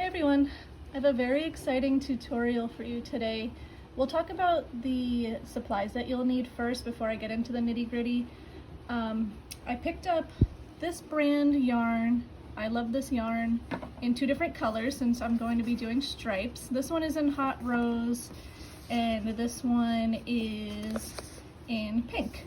Hey everyone, I have a very exciting tutorial for you today. We'll talk about the supplies that you'll need first before I get into the nitty-gritty. I picked up this brand yarn. I love this yarn in two different colors since I'm going to be doing stripes. This one is in hot rose and this one is in pink.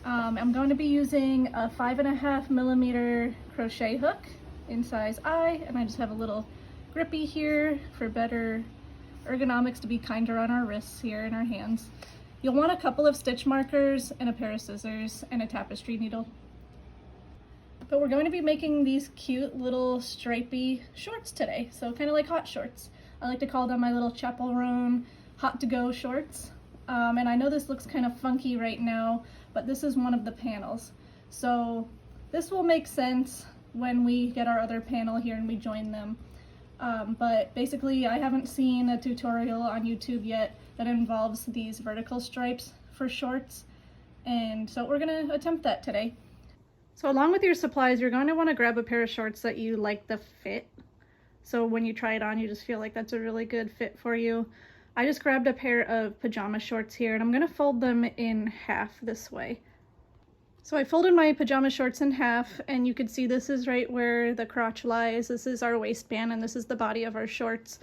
I'm going to be using a 5.5mm crochet hook in size I, and I just have a little grippy here for better ergonomics, to be kinder on our wrists here and our hands. You'll want a couple of stitch markers and a pair of scissors and a tapestry needle. But we're going to be making these cute little stripy shorts today, so kind of like hot shorts. I like to call them my little chaperone hot to go shorts. And I know this looks kind of funky right now, but this is one of the panels. So this will make sense when we get our other panel here and we join them. But basically I haven't seen a tutorial on YouTube yet that involves these vertical stripes for shorts, and so we're going to attempt that today. So along with your supplies, you're going to want to grab a pair of shorts that you like the fit. So when you try it on, you just feel like that's a really good fit for you. I just grabbed a pair of pajama shorts here, and I'm going to fold them in half this way. So I folded my pajama shorts in half, and you can see this is right where the crotch lies. This is our waistband, and this is the body of our shorts.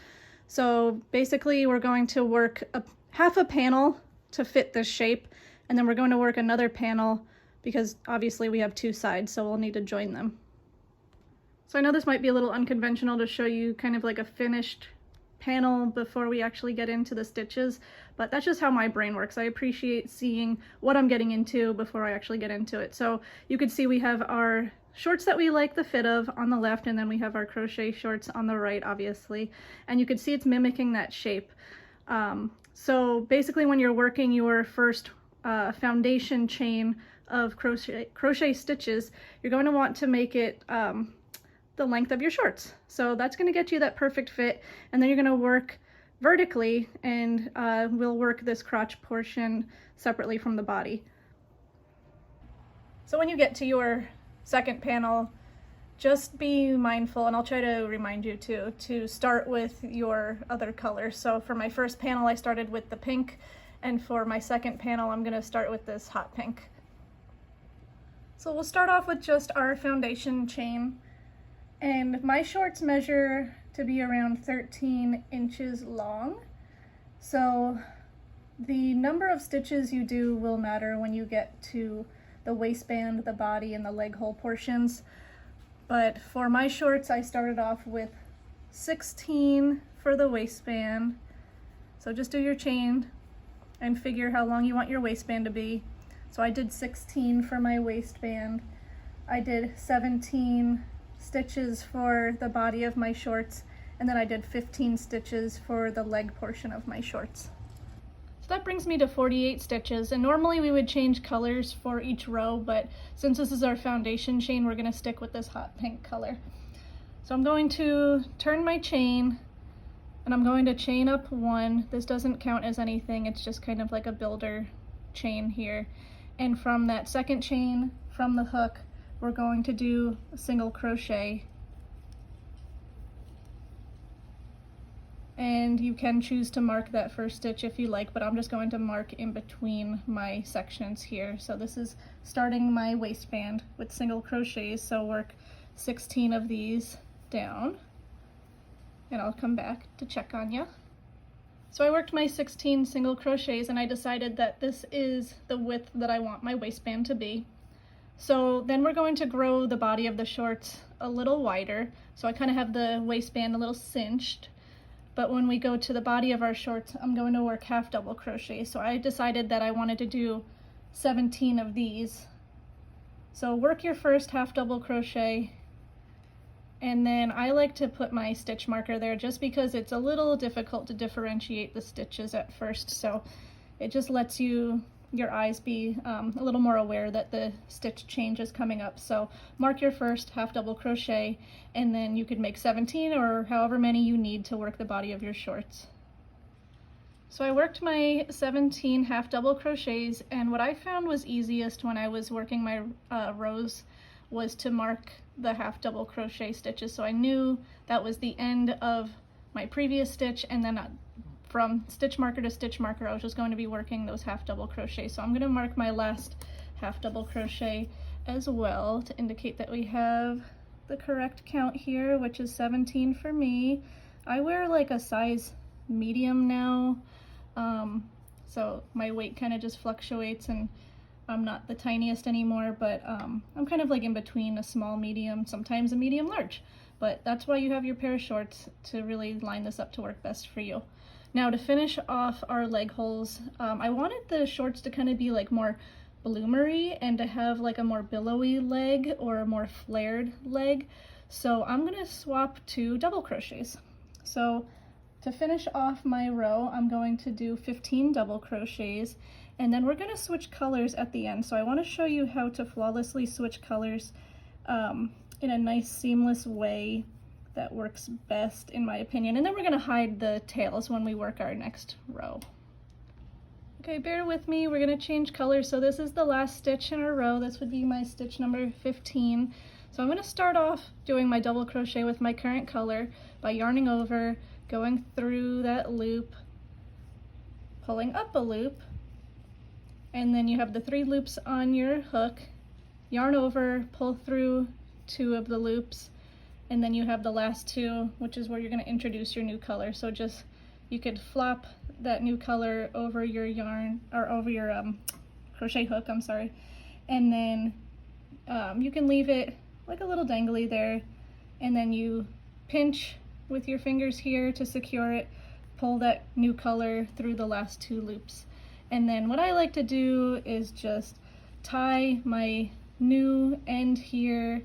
So basically we're going to work half a panel to fit this shape, and then we're going to work another panel because obviously we have two sides, so we'll need to join them. So I know this might be a little unconventional to show you kind of like a finished panel before we actually get into the stitches, but that's just how my brain works. I appreciate seeing what I'm getting into before I actually get into it. So you can see we have our shorts that we like the fit of on the left, and then we have our crochet shorts on the right, obviously, and you can see it's mimicking that shape. So basically when you're working your first foundation chain of crochet stitches, you're going to want to make it the length of your shorts. So that's going to get you that perfect fit, and then you're going to work vertically, and we'll work this crotch portion separately from the body. So when you get to your second panel, just be mindful, and I'll try to remind you to start with your other color. So for my first panel I started with the pink, and for my second panel I'm going to start with this hot pink. So we'll start off with just our foundation chain. And my shorts measure to be around 13 inches long. So the number of stitches you do will matter when you get to the waistband, the body, and the leg hole portions. But for my shorts, I started off with 16 for the waistband. So just do your chain and figure how long you want your waistband to be. So I did 16 for my waistband. I did 17 stitches for the body of my shorts, and then I did 15 stitches for the leg portion of my shorts. So that brings me to 48 stitches, and normally we would change colors for each row, but since this is our foundation chain, we're going to stick with this hot pink color. So I'm going to turn my chain, and I'm going to chain up one. This doesn't count as anything, it's just kind of like a builder chain here. And from that second chain from the hook, we're going to do a single crochet, and you can choose to mark that first stitch if you like, but I'm just going to mark in between my sections here. So this is starting my waistband with single crochets, so work 16 of these down, and I'll come back to check on you. So I worked my 16 single crochets, and I decided that this is the width that I want my waistband to be. So then we're going to grow the body of the shorts a little wider. So I kind of have the waistband a little cinched, but when we go to the body of our shorts, I'm going to work half double crochet. So I decided that I wanted to do 17 of these. So work your first half double crochet, and then I like to put my stitch marker there just because it's a little difficult to differentiate the stitches at first. So it just lets your eyes be a little more aware that the stitch change is coming up. So mark your first half double crochet, and then you could make 17 or however many you need to work the body of your shorts. So I worked my 17 half double crochets, and what I found was easiest when I was working my rows was to mark the half double crochet stitches, so I knew that was the end of my previous stitch, and then from stitch marker to stitch marker I was just going to be working those half double crochet. So I'm going to mark my last half double crochet as well to indicate that we have the correct count here, which is 17 for me. I wear like a size medium now, so my weight kind of just fluctuates, and I'm not the tiniest anymore, but I'm kind of like in between a small medium, sometimes a medium large. But that's why you have your pair of shorts, to really line this up to work best for you. Now to finish off our leg holes, I wanted the shorts to kind of be like more bloomery and to have like a more billowy leg or a more flared leg. So I'm gonna swap to double crochets. So to finish off my row, I'm going to do 15 double crochets, and then we're gonna switch colors at the end. So I wanna show you how to flawlessly switch colors in a nice seamless way that works best in my opinion. And then we're gonna hide the tails when we work our next row. Okay, bear with me, we're gonna change colors. So this is the last stitch in our row. This would be my stitch number 15. So I'm gonna start off doing my double crochet with my current color by yarning over, going through that loop, pulling up a loop, and then you have the 3 loops on your hook, yarn over, pull through 2 of the loops, and then you have the last 2, which is where you're going to introduce your new color. So just, you could flop that new color over your yarn, or over your crochet hook, I'm sorry, and then you can leave it like a little dangly there, and then you pinch with your fingers here to secure it, pull that new color through the last 2 loops. And then what I like to do is just tie my new end here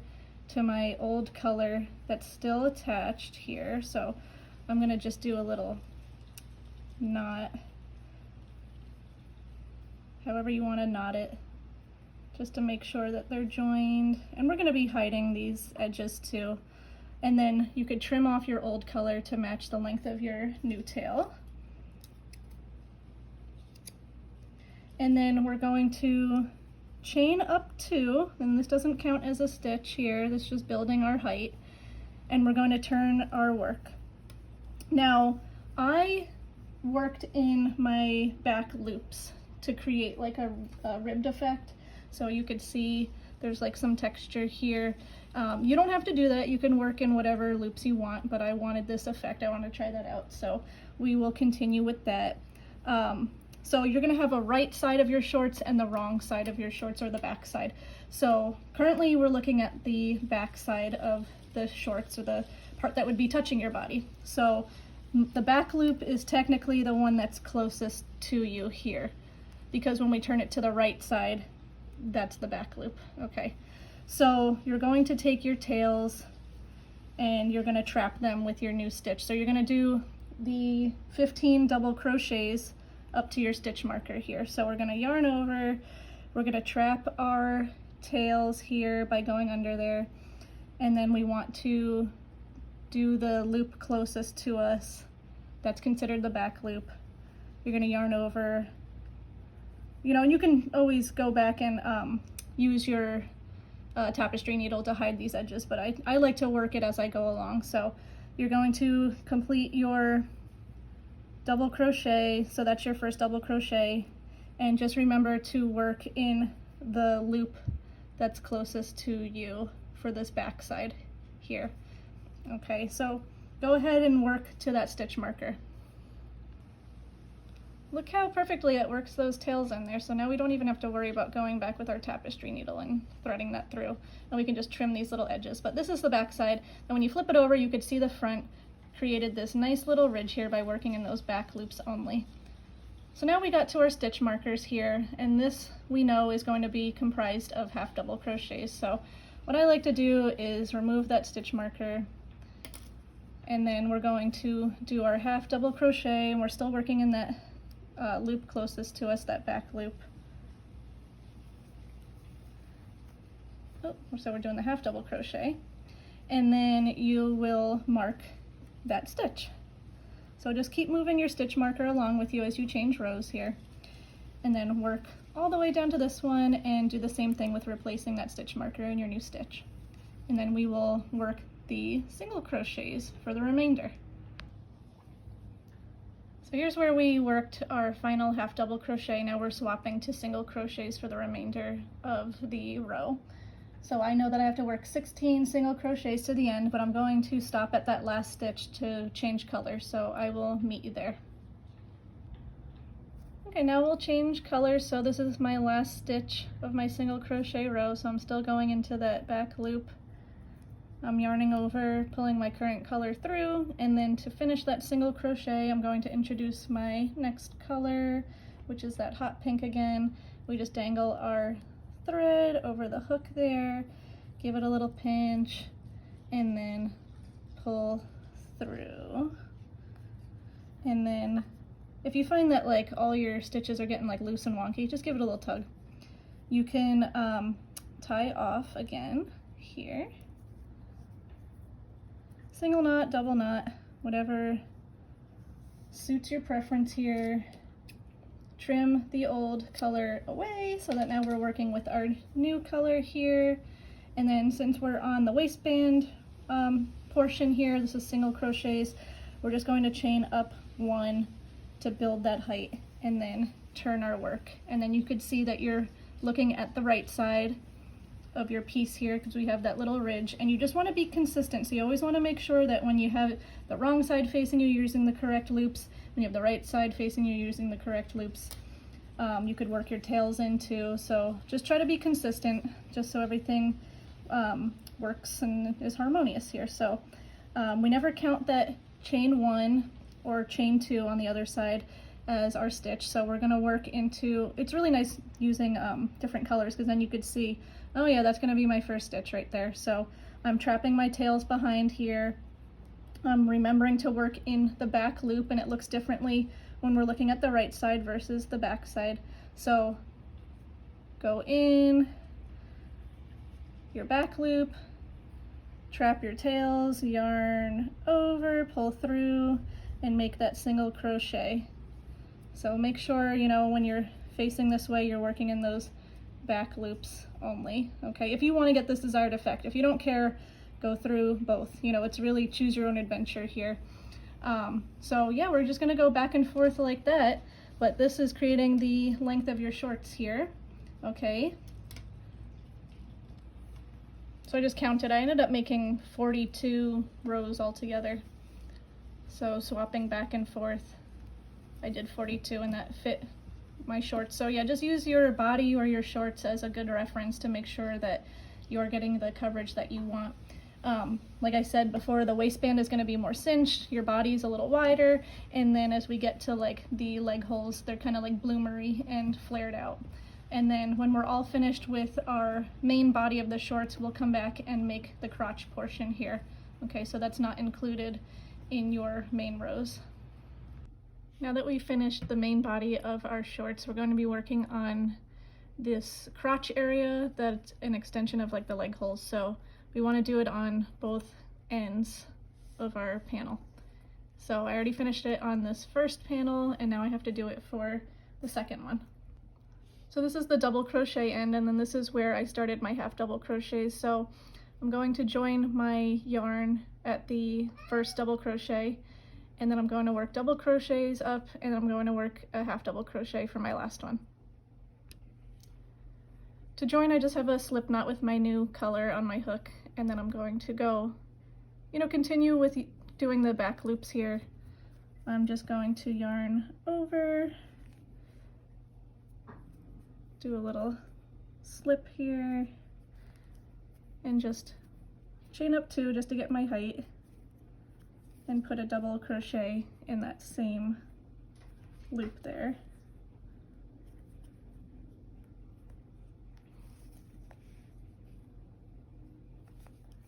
to my old color that's still attached here. So I'm gonna just do a little knot, however you want to knot it, just to make sure that they're joined. And we're gonna be hiding these edges too. And then you could trim off your old color to match the length of your new tail. And then we're going to chain up 2, and this doesn't count as a stitch here, this is just building our height, and we're going to turn our work. Now, I worked in my back loops to create like a ribbed effect, so you could see there's like some texture here. You don't have to do that, you can work in whatever loops you want, but I wanted this effect, I want to try that out, so we will continue with that. So you're gonna have a right side of your shorts and the wrong side of your shorts, or the back side. So currently we're looking at the back side of the shorts, or the part that would be touching your body. So the back loop is technically the one that's closest to you here, because when we turn it to the right side, that's the back loop, okay? So you're going to take your tails and you're gonna trap them with your new stitch. So you're gonna do the 15 double crochets up to your stitch marker here. So we're gonna yarn over, we're gonna trap our tails here by going under there, and then we want to do the loop closest to us. That's considered the back loop. You're gonna yarn over, you know, and you can always go back and use your tapestry needle to hide these edges, but I like to work it as I go along. So you're going to complete your double crochet, so that's your first double crochet, and just remember to work in the loop that's closest to you for this back side here. Okay, so go ahead and work to that stitch marker. Look how perfectly it works those tails in there, so now we don't even have to worry about going back with our tapestry needle and threading that through, and we can just trim these little edges. But this is the back side, and when you flip it over you could see the front created this nice little ridge here by working in those back loops only. So now we got to our stitch markers here, and this we know is going to be comprised of half double crochets. So what I like to do is remove that stitch marker, and then we're going to do our half double crochet, and we're still working in that loop closest to us, that back loop. Oh, so we're doing the half double crochet, and then you will mark that stitch. So just keep moving your stitch marker along with you as you change rows here, and then work all the way down to this one and do the same thing with replacing that stitch marker in your new stitch. And then we will work the single crochets for the remainder. So here's where we worked our final half double crochet. Now we're swapping to single crochets for the remainder of the row. So I know that I have to work 16 single crochets to the end, but I'm going to stop at that last stitch to change color, so I will meet you there. Okay, now we'll change colors. So this is my last stitch of my single crochet row, so I'm still going into that back loop. I'm yarning over, pulling my current color through, and then to finish that single crochet, I'm going to introduce my next color, which is that hot pink again. We just dangle our thread over the hook there, give it a little pinch, and then pull through. And then if you find that like all your stitches are getting like loose and wonky, just give it a little tug. You can tie off again here. Single knot, double knot, whatever suits your preference here. Trim the old color away so that now we're working with our new color here. And then since we're on the waistband portion here, this is single crochets, we're just going to chain up one to build that height and then turn our work. And then you could see that you're looking at the right side of your piece here because we have that little ridge, and you just want to be consistent. So you always want to make sure that when you have the wrong side facing you, you're using the correct loops. When you have the right side facing you, you're using the correct loops. You could work your tails in too. So just try to be consistent just so everything works and is harmonious here. So we never count that chain one or chain two on the other side as our stitch. So we're going to work into, it's really nice using different colors because then you could see, oh yeah, that's going to be my first stitch right there. So I'm trapping my tails behind here. I'm remembering to work in the back loop, and it looks differently when we're looking at the right side versus the back side. So go in your back loop, trap your tails, yarn over, pull through, and make that single crochet. So make sure, you know, when you're facing this way, you're working in those back loops only. Okay, if you want to get this desired effect. If you don't care, go through both. You know, it's really choose your own adventure here. So yeah, we're just gonna go back and forth like that, but this is creating the length of your shorts here. Okay, so I just counted. I ended up making 42 rows altogether. So swapping back and forth, I did 42, and that fit my shorts. So yeah, just use your body or your shorts as a good reference to make sure that you're getting the coverage that you want. Like I said before, the waistband is going to be more cinched, your body's a little wider, and then as we get to like the leg holes, they're kind of like bloomery and flared out. And then when we're all finished with our main body of the shorts, we'll come back and make the crotch portion here. Okay, so that's not included in your main rows. Now that we've finished the main body of our shorts, we're going to be working on this crotch area that's an extension of like the leg holes. So we want to do it on both ends of our panel. So I already finished it on this first panel, and now I have to do it for the second one. So this is the double crochet end, and then this is where I started my half double crochets. So I'm going to join my yarn at the first double crochet, and then I'm going to work double crochets up, and then I'm going to work a half double crochet for my last one. To join, I just have a slip knot with my new color on my hook, and then I'm going to go, you know, continue with doing the back loops here. I'm just going to yarn over, do a little slip here, and just chain up 2 just to get my height, and put a double crochet in that same loop there.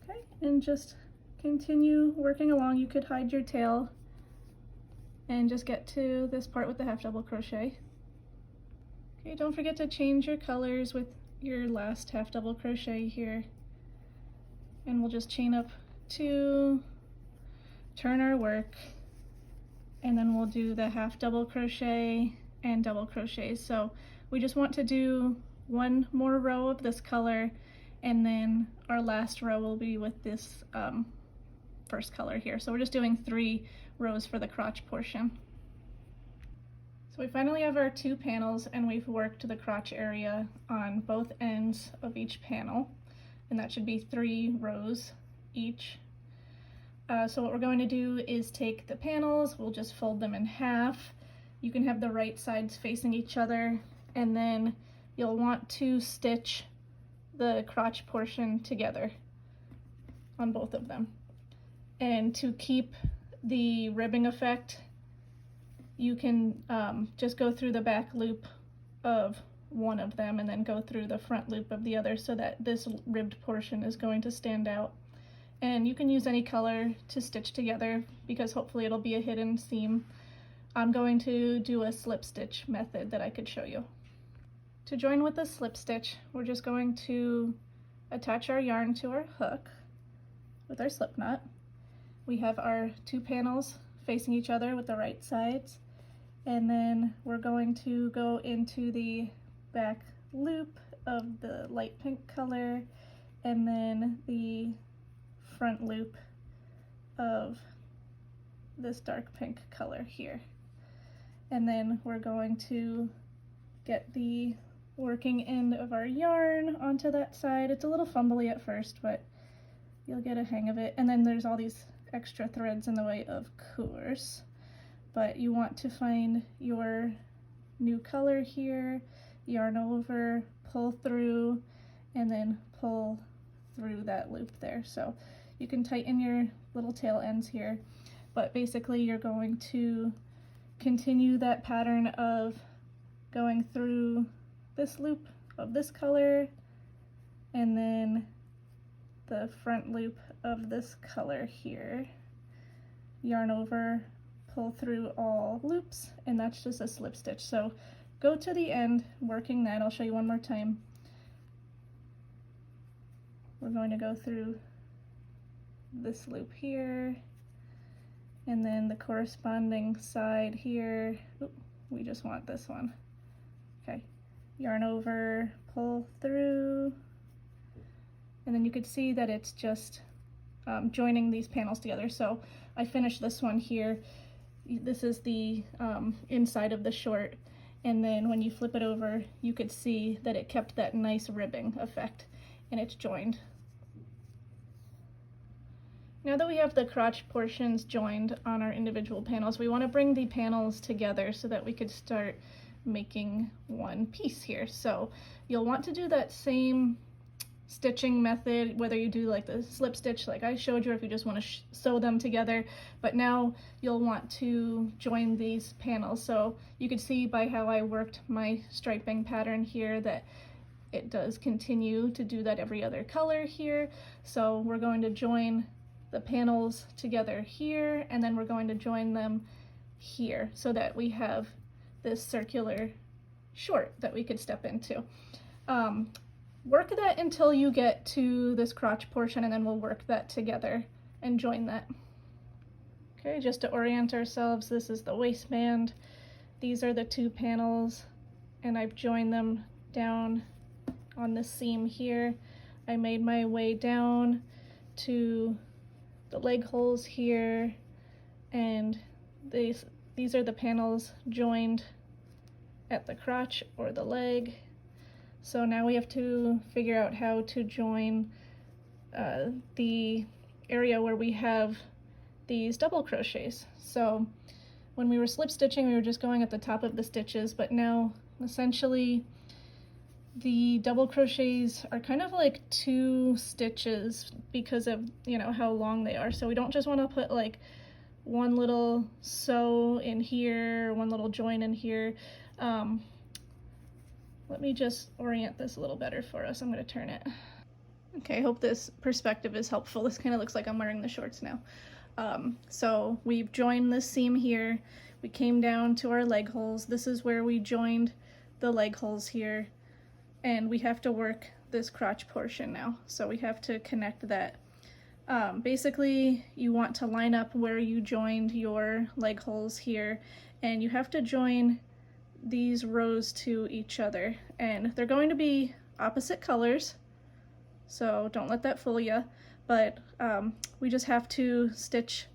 Okay, and just continue working along. You could hide your tail and just get to this part with the half double crochet. Okay, don't forget to change your colors with your last half double crochet here. And we'll just chain up 2, turn our work, and then we'll do the half double crochet and double crochets. So We just want to do one more row of this color, and then our last row will be with this first color here. So we're just doing 3 rows for the crotch portion. So we finally have our 2 panels, and we've worked the crotch area on both ends of each panel, and that should be 3 rows each. So what we're going to do is take the panels, we'll just fold them in half. You can have the right sides facing each other, and then you'll want to stitch the crotch portion together on both of them. And to keep the ribbing effect, you can just go through the back loop of one of them and then go through the front loop of the other, so that this ribbed portion is going to stand out. And you can use any color to stitch together, because hopefully it'll be a hidden seam. I'm going to do a slip stitch method that I could show you. To join with the slip stitch, we're just going to attach our yarn to our hook with our slip knot. We have our 2 panels facing each other with the right sides, and then we're going to go into the back loop of the light pink color, and then the front loop of this dark pink color here. And then we're going to get the working end of our yarn onto that side. It's a little fumbly at first, but you'll get a hang of it. And then there's all these extra threads in the way, of course, but you want to find your new color here, yarn over, pull through, and then pull through that loop there. So you can tighten your little tail ends here, but basically you're going to continue that pattern of going through this loop of this color, and then the front loop of this color here, yarn over, pull through all loops, and that's just a slip stitch. So go to the end working that. I'll show you one more time. We're going to go through this loop here, and then the corresponding side here. Oop, we just want this one. Okay, yarn over, pull through, and then you could see that it's just joining these panels together. So I finished this one here. This is the inside of the short, and then when you flip it over, you could see that it kept that nice ribbing effect, and it's joined. Now that we have the crotch portions joined on our individual panels, we want to bring the panels together so that we could start making one piece here. So you'll want to do that same stitching method, whether you do like the slip stitch like I showed you, or if you just want to sew them together, but now you'll want to join these panels. So you can see by how I worked my striping pattern here that it does continue to do that every other color here. So we're going to join the panels together here, and then we're going to join them here so that we have this circular short that we could step into. Work that until you get to this crotch portion, and then we'll work that together and join that. Okay, just to orient ourselves, this is the waistband. These are the 2 panels, and I've joined them down on the seam here. I made my way down to the leg holes here, and these are the panels joined at the crotch or the leg. So now we have to figure out how to join the area where we have these double crochets. So when we were slip stitching, we were just going at the top of the stitches, but now essentially the double crochets are kind of like 2 stitches because of, you know, how long they are. So we don't just want to put like one little sew in here, one little join in here. Let me just orient this a little better for us. I'm going to turn it. Okay, I hope this perspective is helpful. This kind of looks like I'm wearing the shorts now. So we've joined this seam here. We came down to our leg holes. This is where we joined the leg holes here. And we have to work this crotch portion now. So we have to connect that. Basically, you want to line up where you joined your leg holes here, and you have to join these rows to each other, and they're going to be opposite colors, so don't let that fool you. But we just have to stitch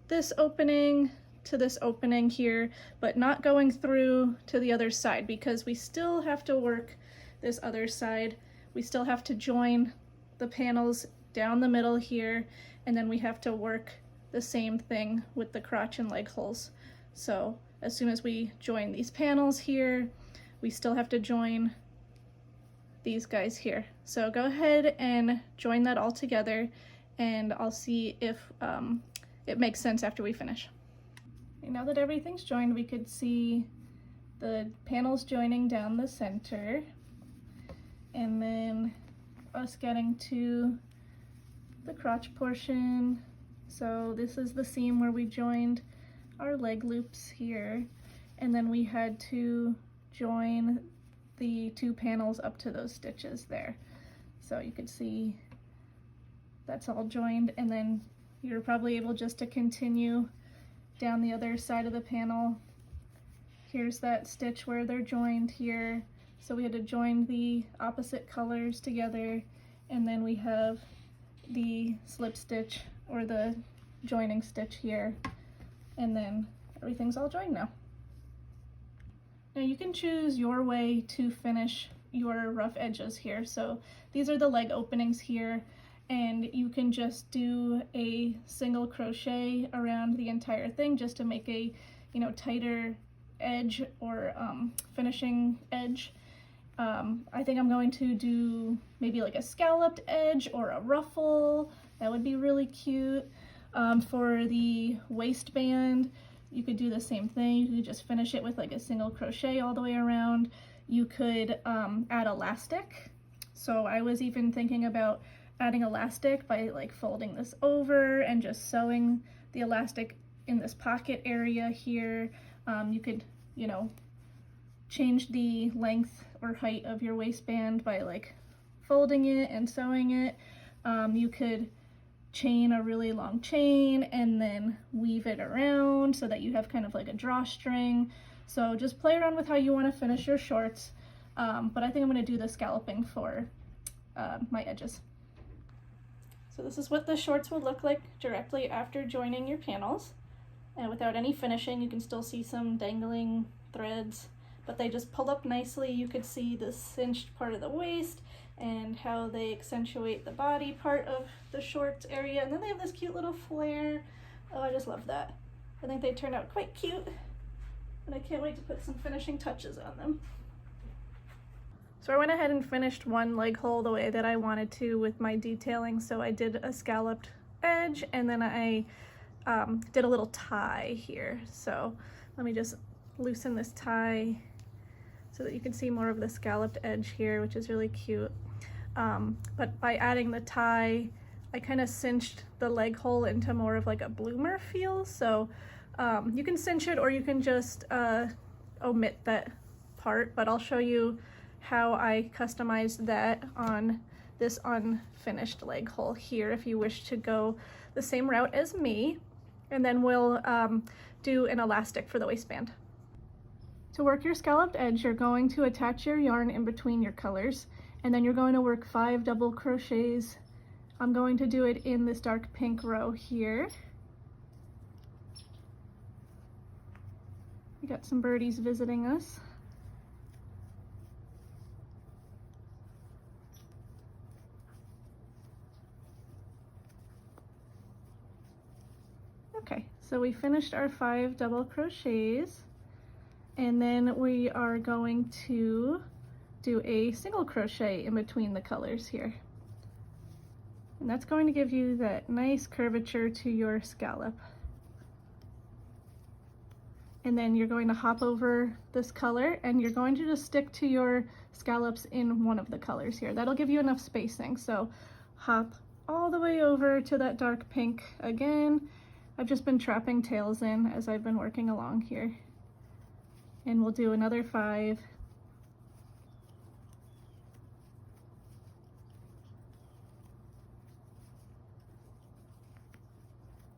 this opening to this opening here, but not going through to the other side, because we still have to work this other side. We still have to join the panels down the middle here, and then we have to work the same thing with the crotch and leg holes. So as soon as we join these panels here, we still have to join these guys here. So go ahead and join that all together, and I'll see if it makes sense after we finish. Okay, now that everything's joined, we could see the panels joining down the center, and then us getting to the crotch portion. So this is the seam where we joined our leg loops here, and then we had to join the two panels up to those stitches there. So you could see that's all joined, and then you're probably able just to continue down the other side of the panel. Here's that stitch where they're joined here. So we had to join the opposite colors together, and then we have the slip stitch or the joining stitch here, and then everything's all joined now. Now you can choose your way to finish your rough edges here. So these are the leg openings here, and you can just do a single crochet around the entire thing just to make a, you know, tighter edge or finishing edge. I think I'm going to do maybe like a scalloped edge or a ruffle. That would be really cute. For the waistband, you could do the same thing. You could just finish it with like a single crochet all the way around. You could add elastic. So I was even thinking about adding elastic by like folding this over and just sewing the elastic in this pocket area here. You could, you know, change the length or height of your waistband by like folding it and sewing it. You could chain a really long chain and then weave it around so that you have kind of like a drawstring. So just play around with how you want to finish your shorts, but I think I'm going to do the scalloping for my edges. So this is what the shorts will look like directly after joining your panels, and without any finishing. You can still see some dangling threads, but they just pull up nicely. You could see the cinched part of the waist and how they accentuate the body part of the shorts area, and then they have this cute little flare. Oh, I just love that. I think they turned out quite cute, and I can't wait to put some finishing touches on them. So I went ahead and finished one leg hole the way that I wanted to with my detailing. So I did a scalloped edge, and then I did a little tie here. So let me just loosen this tie so that you can see more of the scalloped edge here, which is really cute. But by adding the tie, I kind of cinched the leg hole into more of like a bloomer feel. So you can cinch it, or you can just omit that part, but I'll show you how I customized that on this unfinished leg hole here if you wish to go the same route as me. And then we'll do an elastic for the waistband. To work your scalloped edge, you're going to attach your yarn in between your colors, and then you're going to work 5 double crochets. I'm going to do it in this dark pink row here. We got some birdies visiting us. Okay, so we finished our 5 double crochets, and then we are going to do a single crochet in between the colors here. And that's going to give you that nice curvature to your scallop. And then you're going to hop over this color, and you're going to just stick to your scallops in one of the colors here. That'll give you enough spacing. So hop all the way over to that dark pink again. I've just been trapping tails in as I've been working along here. And we'll do another 5.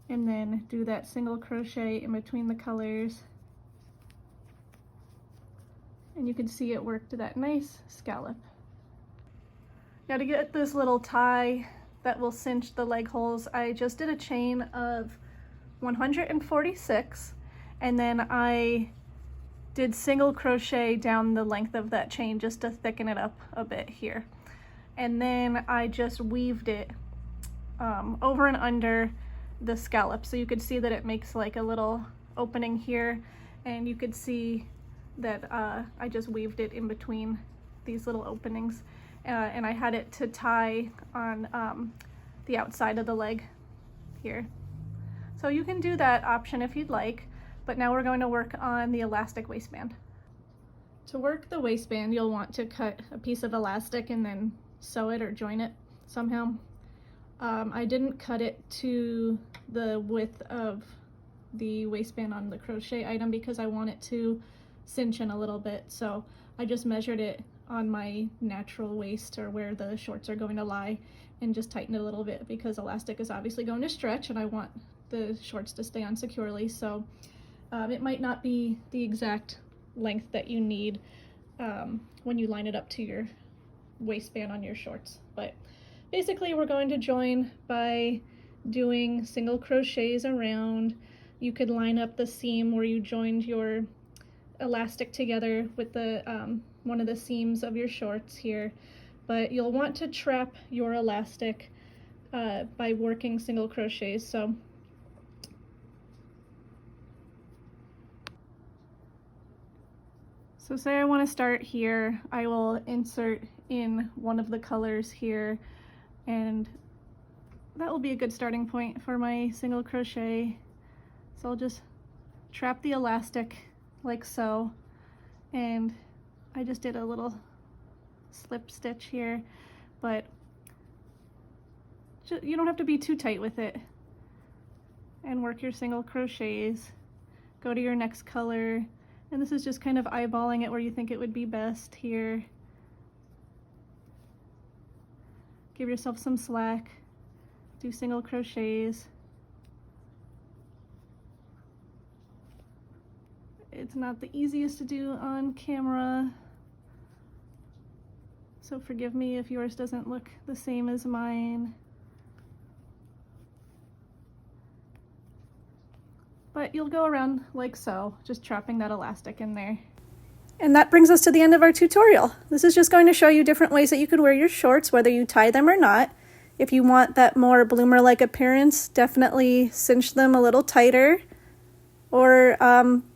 And then do that single crochet in between the colors. and you can see it worked that nice scallop. Now to get this little tie that will cinch the leg holes, I just did a chain of 146, and then I did single crochet down the length of that chain just to thicken it up a bit here. And then I just weaved it over and under the scallop, so you could see that it makes like a little opening here, and you could see that I just weaved it in between these little openings, and I had it to tie on the outside of the leg here. So you can do that option if you'd like, but now we're going to work on the elastic waistband. To work the waistband, you'll want to cut a piece of elastic and then sew it or join it somehow. I didn't cut it to the width of the waistband on the crochet item because I want it to cinch in a little bit, so I just measured it on my natural waist, or where the shorts are going to lie, and just tighten it a little bit because elastic is obviously going to stretch and I want the shorts to stay on securely. So it might not be the exact length that you need when you line it up to your waistband on your shorts, but basically we're going to join by doing single crochets around. You could line up the seam where you joined your elastic together with the one of the seams of your shorts here, but you'll want to trap your elastic by working single crochets. So say I want to start here, I will insert in one of the colors here, and that will be a good starting point for my single crochet. So I'll just trap the elastic like so, and I just did a little slip stitch here, but you don't have to be too tight with it, and work your single crochets. Go to your next color, and this is just kind of eyeballing it where you think it would be best here. Give yourself some slack, do single crochets. It's not the easiest to do on camera, so forgive me if yours doesn't look the same as mine. But you'll go around like so, just trapping that elastic in there. And that brings us to the end of our tutorial. This is just going to show you different ways that you could wear your shorts, whether you tie them or not. If you want that more bloomer-like appearance, definitely cinch them a little tighter, or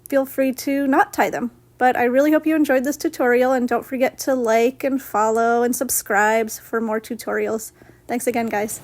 feel free to not tie them. But I really hope you enjoyed this tutorial, and don't forget to like and follow and subscribe for more tutorials. Thanks again, guys.